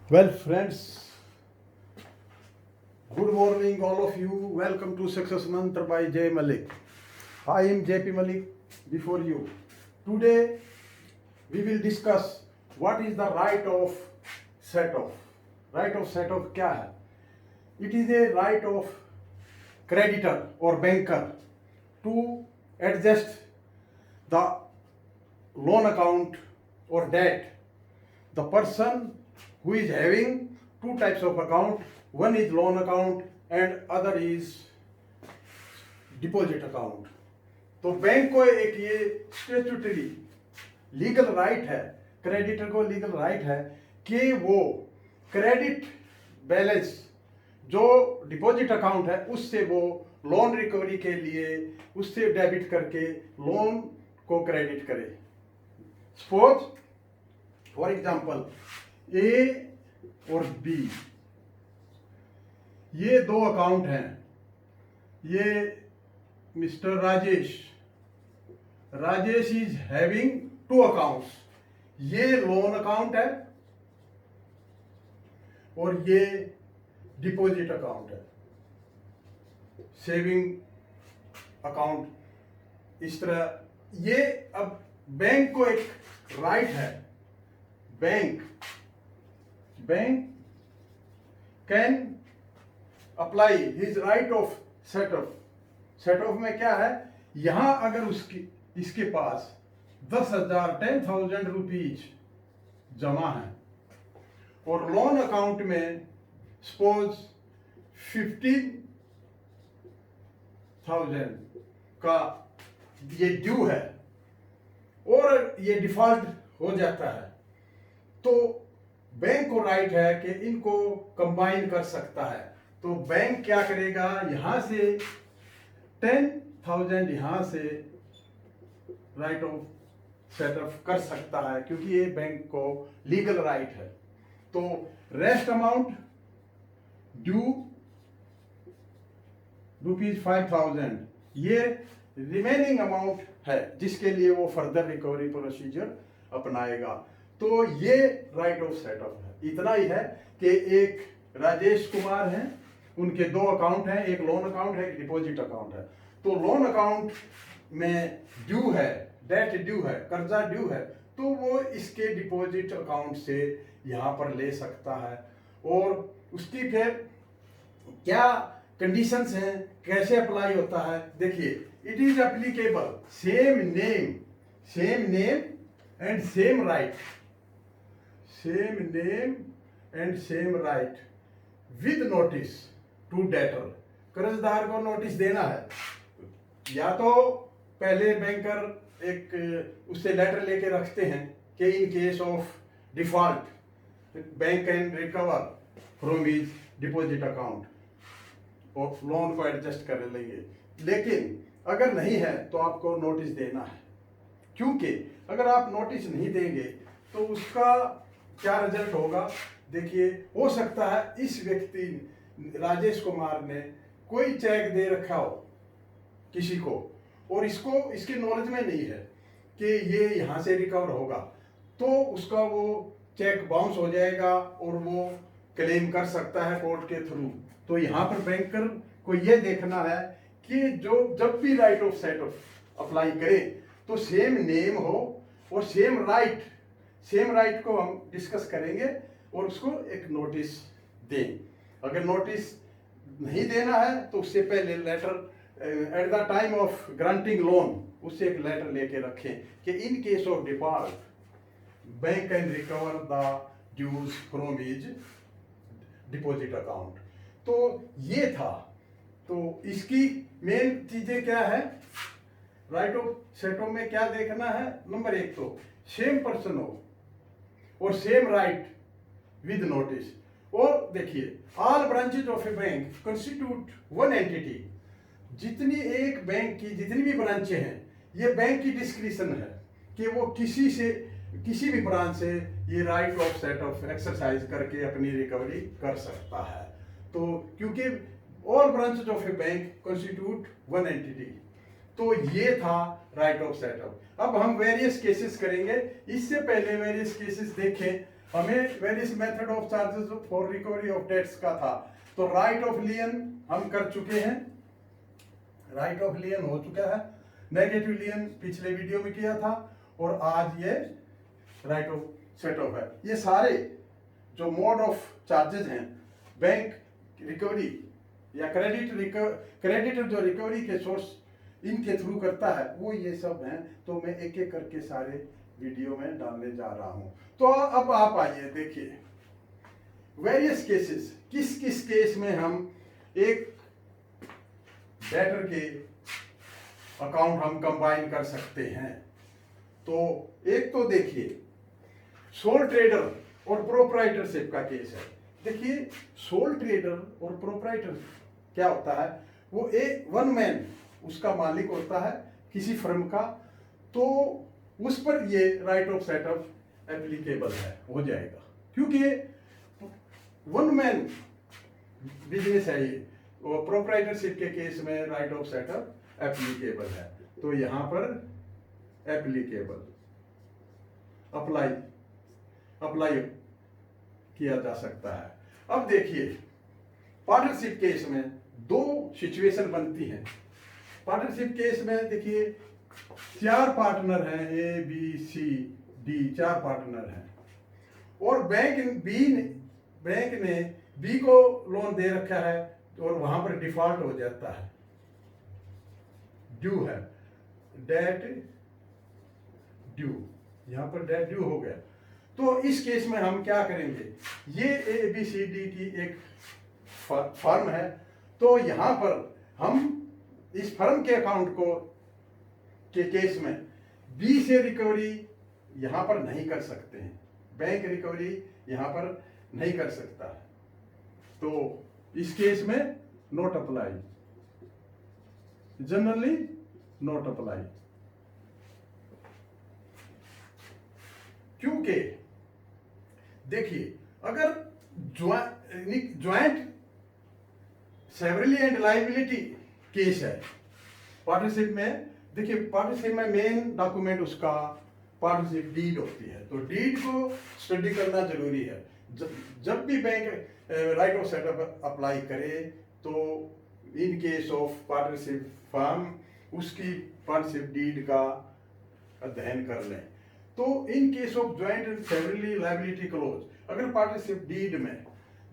Well, friends, good morning, all of you. Welcome to Success Mantra by Jay Malik. I am JP Malik before you. Today, we will discuss what is the right of set off. Right of set off क्या है? It is a right of creditor or banker to adjust the loan account or debt. The person who is having two types of account, one is loan account and other is deposit account. तो bank को एक ये statutory legal right है, creditor को legal right है कि वो credit balance जो डिपॉजिट अकाउंट है उससे वो लोन रिकवरी के लिए उससे डेबिट करके लोन को क्रेडिट करे. सपोज फॉर एग्जांपल ए और बी, ये दो अकाउंट हैं. ये mister Rajesh is having two accounts. ये लोन अकाउंट है और ये डिपॉजिट अकाउंट है, सेविंग अकाउंट. इस तरह ये अब बैंक को एक राइट है, bank can apply his right of set off. Set off में क्या है, यहां अगर इसके पास 10,000 रुपीज जमा है और लोन अकाउंट में सपोज 15,000 का ये ड्यू है और ये डिफॉल्ट हो जाता है, तो बैंक को राइट है कि इनको कंबाइन कर सकता है. तो बैंक क्या करेगा, यहां से 10,000 यहां से राइट ऑफ सेटअप कर सकता है क्योंकि ये बैंक को लीगल राइट है. तो रेस्ट अमाउंट ड्यू ₹5,000 ये रिमेनिंग अमाउंट है जिसके लिए वो फर्दर रिकवरी प्रोसीजर अपनाएगा. तो ये राइट ऑफ सेटअप है. इतना ही है कि एक राजेश कुमार हैं, उनके दो अकाउंट हैं, एक लोन अकाउंट है, एक डिपॉजिट अकाउंट है. तो लोन अकाउंट में ड्यू है, डेट ड्यू है, कर्जा ड्यू है, तो वो इसके डिपॉजिट अकाउंट से यहाँ पर ले सकता है. और उसकी फिर क्या कंडीशंस हैं, कैसे अप्लाई होता है, देखिए. It is applicable same name and same right, same name and same right with notice to debtor. कर्जदार को नोटिस देना है, या तो पहले बैंकर एक उससे लेटर लेके रखते हैं कि in case of default bank can recover from his deposit account और लोन को एडजस्ट कर लेंगे. लेकिन अगर नहीं है तो आपको नोटिस देना है, क्योंकि अगर आप नोटिस नहीं देंगे तो उसका क्या रिजल्ट होगा. देखिए, हो सकता है इस व्यक्ति राजेश कुमार ने कोई चेक दे रखा हो किसी को और इसको इसके नॉलेज में नहीं है कि ये यहाँ से रिकवर होगा, तो उसका वो चेक बाउंस हो जाएगा और वो क्लेम कर सकता है कोर्ट के थ्रू. तो यहाँ पर बैंकर को ये देखना है कि जो जब भी right of set of apply करे तो सेम नेम हो और सेम राइट को हम डिस्कस करेंगे और उसको एक नोटिस दें. अगर नोटिस नहीं देना है तो उससे पहले letter at the time of granting loan उससे एक लेटर लेके रखें कि in case of default bank can recover the dues from his deposit account. तो ये था. तो इसकी मेन चीजें क्या है, राइट ऑफ सेट ऑफ में क्या देखना है. नंबर एक तो सेम पर्सन हो और सेम राइट विद नोटिस. और देखिए, all branches of A bank constitute one entity. जितनी एक बैंक की जितनी भी ब्रांचें हैं, ये बैंक की डिस्क्रिशन है कि वो किसी भी ब्रांच से ये right of set of exercise करके अपनी रिकवरी कर सकता है. तो क्योंकि all branches of A bank constitute one entity, तो ये था राइट ऑफ सेट ऑफ. अब हम वेरियस केसेस करेंगे. इससे पहले वेरियस केसेस देखें हमें various method of charges for recovery of debts का था, तो राइट ऑफ लियन हम कर चुके हैं, राइट ऑफ लियन हो चुका है, नेगेटिव लियन पिछले वीडियो में किया था, और आज ये राइट ऑफ सेट ऑफ है। ये सारे जो मोड ऑफ चार्जेस हैं बैंक रिकवरी या क्रेडिटर जो रिकवरी के सोर्स इनके थ्रू करता है, वो ये सब हैं। तो मैं एक एक करके सारे वीडियो में डालने जा रहा हूं। तो अब आप आइए देखिए वेरियस केसेस, किस किस केस में हम एक डेटर के अकाउंट हम कंबाइन कर सकते हैं। तो एक तो देखिए सोल ट्रेडर और प्रोप्राइटरशिप का केस है। देखिए सोल ट्रेडर और प्रोप्राइटर क्या होता है, वो वन मैन उसका मालिक होता है किसी फर्म का, तो उस पर ये राइट ऑफ सेटअप एप्लीकेबल है, हो जाएगा, क्योंकि वन मैन बिजनेस है ये। और प्रोप्राइटरशिप के केस में राइट ऑफ सेटअप एप्लीकेबल है, तो यहां पर एप्लीकेबल अप्लाई किया जा सकता है। अब देखिए पार्टनरशिप केस में दो सिचुएशन बनती हैं। पार्टनरशिप केस में देखिए 4 पार्टनर हैं, A B C D, 4 partner हैं, और बैंक ने बी को लोन दे रखा है और वहां पर डिफॉल्ट हो जाता है, ड्यू है, डेट ड्यू, यहां पर डेट ड्यू हो गया। तो इस केस में हम क्या करेंगे, ये ए बी सी डी की एक फर्म है, तो यहां पर हम इस फर्म के अकाउंट के केस में बी से रिकवरी यहां पर नहीं कर सकते हैं, बैंक रिकवरी यहां पर नहीं कर सकता है, तो इस केस में not apply, generally not apply, क्योंकि देखिए अगर joint severally and liability case है पार्टनरशिप में, देखिए पार्टनरशिप में मेन डॉक्यूमेंट उसका पार्टनरशिप डीड होती है, तो डीड को स्टडी करना जरूरी है। जब भी bank right of setup apply करे, तो इन केस ऑफ पार्टनरशिप फर्म उसकी पार्टनरशिप डीड का अध्ययन कर लें। तो इन case of joint and severally liability close, अगर पार्टनरशिप डीड में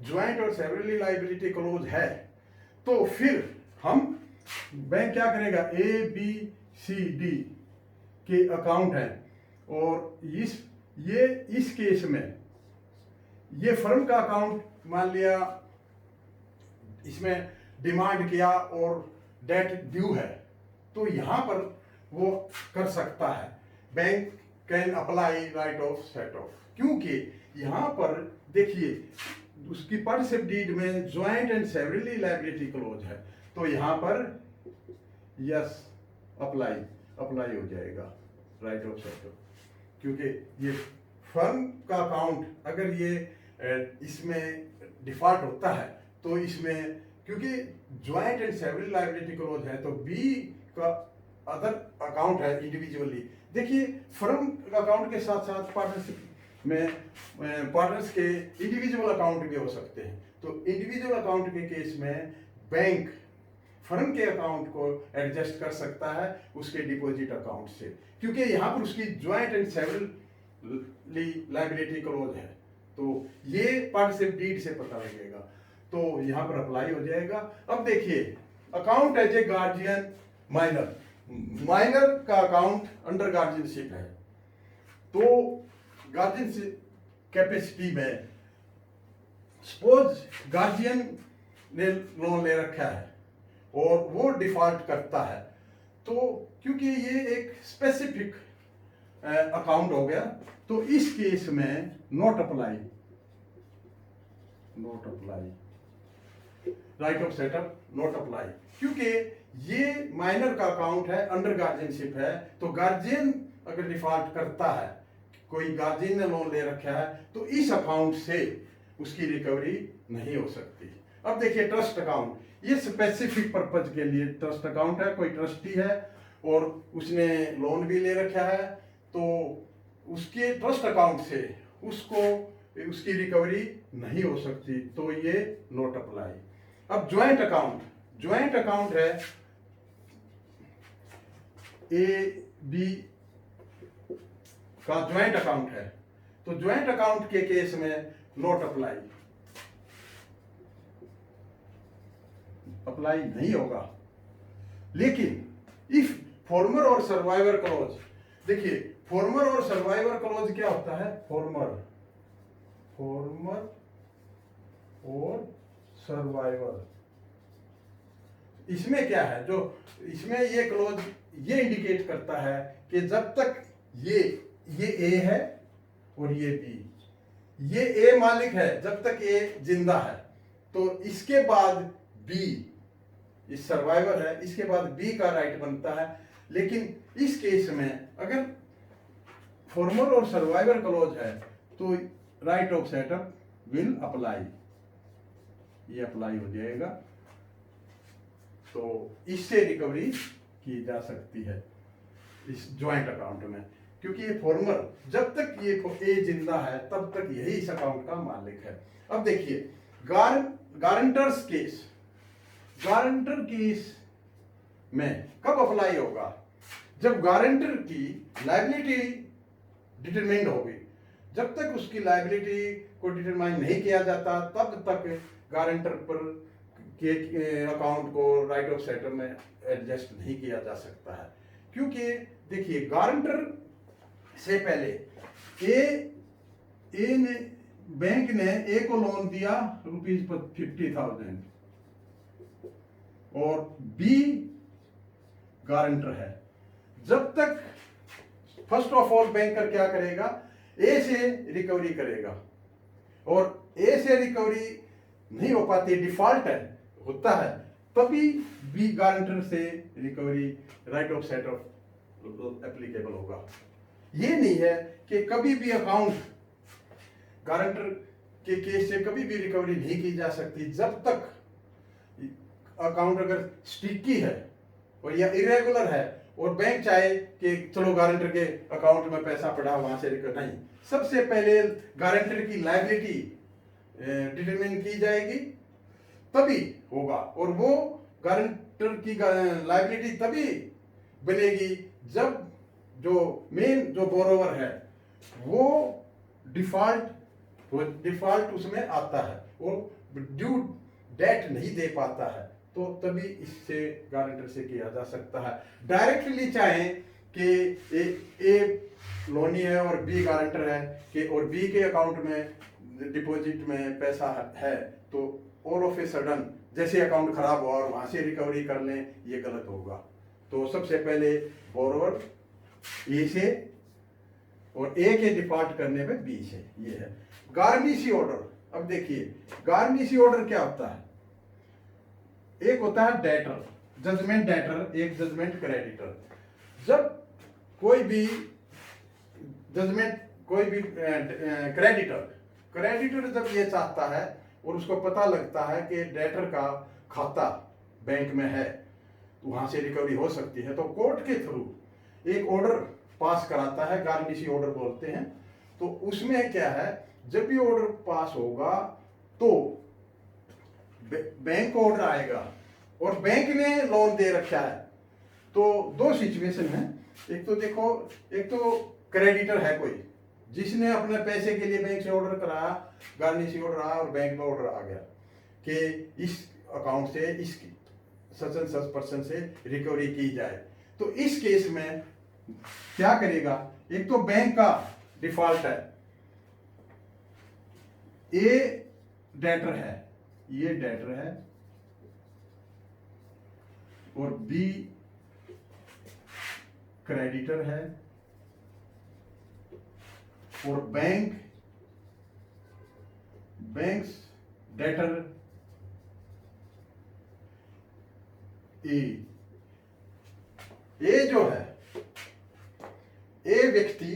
ज्वाइंट और सेवरली लायबिलिटी क्लोज है, तो फिर हम बैंक क्या करेगा, ए बी सी डी के अकाउंट हैं, और इस केस में ये फर्म का अकाउंट मान लिया, इसमें डिमांड किया और डेट ड्यू है, तो यहां पर वो कर सकता है, bank can apply right of set of, क्योंकि यहां पर देखिए उसकी पार्टनरशिप डीड में joint and severally liability close है, तो यहां पर यस अप्लाई हो जाएगा राइट ऑफ सेट ऑफ, क्योंकि ये फर्म का अकाउंट अगर ये इसमें डिफॉल्ट होता है, तो इसमें क्योंकि joint and severally liability close है, तो बी का अदर अकाउंट है इंडिविजुअली। देखिए फर्म अकाउंट के साथ साथ पार्टनरशिप में पार्टनर्स के इंडिविजुअल अकाउंट भी हो सकते हैं, तो इंडिविजुअल अकाउंट के केस में बैंक फर्म के अकाउंट को एडजस्ट कर सकता है उसके डिपॉजिट अकाउंट से, क्योंकि यहाँ पर उसकी joint and severally liability close है, तो ये पार्टनरशिप डीड से पता लगेगा, तो यहाँ पर अप्लाई हो जाएगा। अब देखिए account as a guardian minor का अकाउंट अंडर गार्जियनशिप है, तो गार्जियनशिप कैपेसिटी में सपोज गार्जियन ने लोन ले रखा है और वो डिफॉल्ट करता है, तो क्योंकि ये एक स्पेसिफिक अकाउंट हो गया, तो इस केस में not apply right of setup not apply, क्योंकि ये माइनर का अकाउंट है, अंडर गार्जियनशिप है, तो गार्जियन अगर डिफॉल्ट करता है, कोई गार्जियन ने लोन ले रखा है, तो इस अकाउंट से उसकी रिकवरी नहीं हो सकती। अब देखिए ट्रस्ट अकाउंट, ये स्पेसिफिक पर्पज के लिए ट्रस्ट अकाउंट है, कोई ट्रस्टी है और उसने लोन भी ले रखा है, तो उसके ट्रस्ट अकाउंट से उसको उसकी रिकवरी नहीं हो सकती, तो ये नोट अप्लाई। अब ज्वाइंट अकाउंट है ए बी का ज्वाइंट अकाउंट है, तो ज्वाइंट अकाउंट के केस में नोट अप्लाई नहीं होगा। लेकिन इफ फॉर्मर और सर्वाइवर क्लॉज, देखिए फॉर्मर और सर्वाइवर क्लॉज क्या होता है, फॉर्मर और सर्वाइवर, इसमें क्या है, जो इसमें ये क्लॉज ये इंडिकेट करता है कि जब तक ये ए है और ये बी, ये ए मालिक है जब तक ए जिंदा है, तो इसके बाद बी, इस सर्वाइवर है, इसके बाद बी का राइट बनता है। लेकिन इस केस में अगर फॉर्मर और सर्वाइवर क्लॉज है तो right of setup will apply, ये अप्लाई हो जाएगा, तो इससे रिकवरी की जा सकती है इस ज्वाइंट अकाउंट में, क्योंकि ये फॉर्मर जब तक ये ए जिंदा है तब तक यही इस अकाउंट का मालिक है। अब देखिए गारंटर केस में कब अप्लाई होगा, जब गारंटर की लायबिलिटी डिटरमाइंड होगी। जब तक उसकी लायबिलिटी को डिटरमाइन नहीं किया जाता तब तक गारंटर पर के अकाउंट को राइट ऑफ सेटल में एडजस्ट नहीं किया जा सकता है, क्योंकि देखिए गारंटर से पहले ए ने, बैंक ने ए को लोन दिया ₹50,000 और बी गारंटर है। जब तक फर्स्ट ऑफ ऑल बैंकर क्या करेगा, ए से रिकवरी करेगा, और ए से रिकवरी नहीं हो पाती, डिफॉल्ट होता है, तभी बी गारंटर से recovery right of set of applicable होगा। ये नहीं है कि कभी भी अकाउंट गारंटर के केस से कभी भी रिकवरी नहीं की जा सकती, जब तक अकाउंट अगर स्टिकी है और या इरेगुलर है और बैंक चाहे कि चलो गारंटर के अकाउंट में पैसा पड़ा वहां से रिकवर, नहीं, सबसे पहले गारंटर की लायबिलिटी डिटरमाइन की जाएगी तभी होगा, और वो गारंटर की लायबिलिटी तभी बनेगी जब जो मेन जो बोरोवर है वो डिफॉल्ट उसमें आता है, वो ड्यू डेट नहीं दे पाता है, तो तभी इससे गारंटर से किया जा सकता है। डायरेक्टली चाहे कि ए लोनी है और बी गारंटर है कि और बी के अकाउंट में डिपॉजिट में पैसा है, तो ऑल ऑफ ए सडन जैसे अकाउंट खराब हुआ और वहां से रिकवरी कर लें, ये गलत होगा। तो सबसे पहले बोरोवर ए से और ए के डिफॉल्ट करने पे बी से, ये है गारंटी ऑर्डर। अब देखिए गारंटी ऑर्डर क्या होता है, एक होता है डेटर, जजमेंट डेटर, एक जजमेंट क्रेडिटर। जब कोई भी क्रेडिटर जब ये चाहता है और उसको पता लगता है कि डेटर का खाता बैंक में है तो वहां से रिकवरी हो सकती है, तो कोर्ट के थ्रू एक ऑर्डर पास कराता है, गारंटी ऑर्डर बोलते हैं। तो उसमें क्या है, जब भी ऑर्डर पास होगा तो बैंक को ऑर्डर आएगा और बैंक ने लोन दे रखा है, तो दो सिचुएशन है। एक तो देखो, एक तो क्रेडिटर है कोई जिसने अपने पैसे के लिए बैंक से ऑर्डर कराया, गारंटी ऑर्डर आया और बैंक में ऑर्डर आ गया कि इस अकाउंट से इस सच एंड सच पर्सन से रिकवरी की जाए। तो इस केस में क्या करेगा, एक तो बैंक का डिफॉल्ट है, ए डेटर है, ये डेटर है, और बी क्रेडिटर है, और बैंक्स डेटर ए जो है, ए व्यक्ति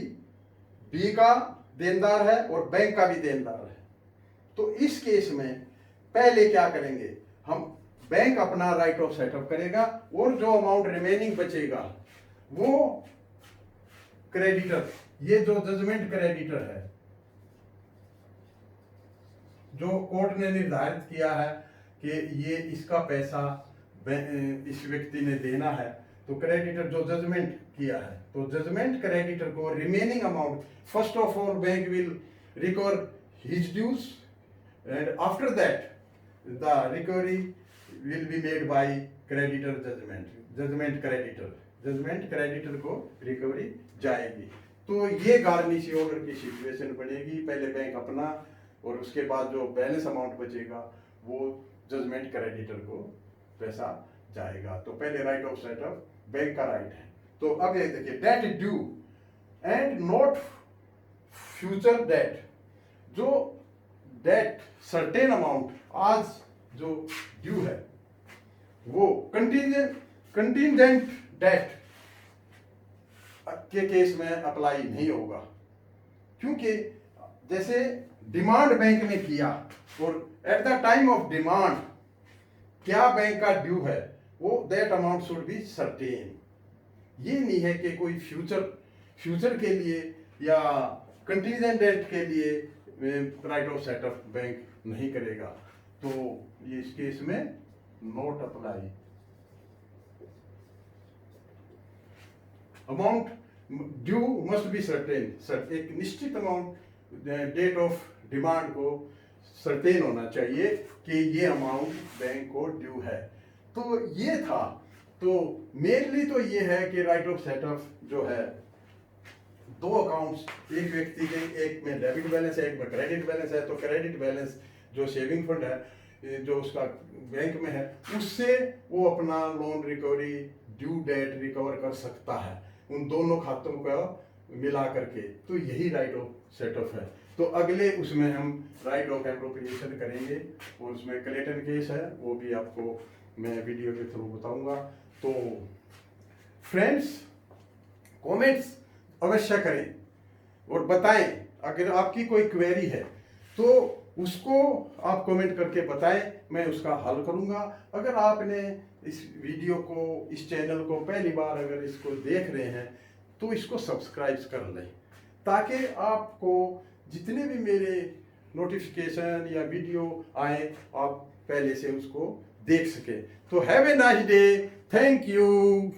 बी का देनदार है और बैंक का भी देनदार है। तो इस केस में पहले क्या करेंगे हम, बैंक अपना राइट ऑफ सेटअप करेगा और जो अमाउंट रिमेनिंग बचेगा वो क्रेडिटर, ये जो जजमेंट क्रेडिटर है जो कोर्ट ने निर्धारित किया है कि ये इसका पैसा इस व्यक्ति ने देना है, तो क्रेडिटर जो जजमेंट किया है, तो जजमेंट क्रेडिटर को remaining amount, first of all bank will recover his dues and after that the recovery will be made by creditor judgement creditor को रिकवरी जाएगी। तो ये गारंटी ऑर्डर की सिचुएशन बनेगी, पहले बैंक अपना और उसके बाद जो बैलेंस अमाउंट बचेगा वो जजमेंट क्रेडिटर को पैसा जाएगा। तो पहले right of set off bank का राइट है। तो अब ये देखिए, debt due and not future debt. जो डेट सर्टेन अमाउंट आज जो ड्यू है वो कंटिजेंट डेट के केस में अप्लाई नहीं होगा, क्योंकि जैसे डिमांड बैंक ने किया और at the time of demand क्या बैंक का ड्यू है वो that amount should be certain. ये नहीं है कि कोई फ्यूचर के लिए या कंटिजेंट डेट के लिए right of set off bank नहीं करेगा, तो ये इस केस में not apply. Amount due must be certain, एक निश्चित अमाउंट डेट ऑफ डिमांड को सर्टेन होना चाहिए कि ये अमाउंट बैंक को ड्यू है। तो ये था। तो मेनली तो ये है कि राइट ऑफ सेट ऑफ जो है, दो अकाउंट्स, एक व्यक्ति के, एक में डेबिट बैलेंस है, एक में क्रेडिट बैलेंस है। तो क्रेडिट बैलेंस जो सेविंग फंड है जो उसका बैंक में है, उससे वो अपना loan recovery due debt recover कर सकता है उन दोनों खातों का मिला करके। तो यही राइट ऑफ सेट ऑफ है। तो अगले उसमें हम राइट ऑफ एप्रोप्रिएशन करेंगे और उसमें क्लेटन केस है, वो भी आपको मैं वीडियो के थ्रू बताऊंगा। तो फ्रेंड्स, कमेंट्स अवश्य करें और बताएं, अगर आपकी कोई क्वेरी है तो उसको आप कमेंट करके बताएं, मैं उसका हल करूंगा। अगर आपने इस वीडियो को, इस चैनल को पहली बार अगर इसको देख रहे हैं तो इसको सब्सक्राइब कर लें, ताकि आपको जितने भी मेरे नोटिफिकेशन या वीडियो आए आप पहले से उसको देख सके। तो have a nice day, thank you.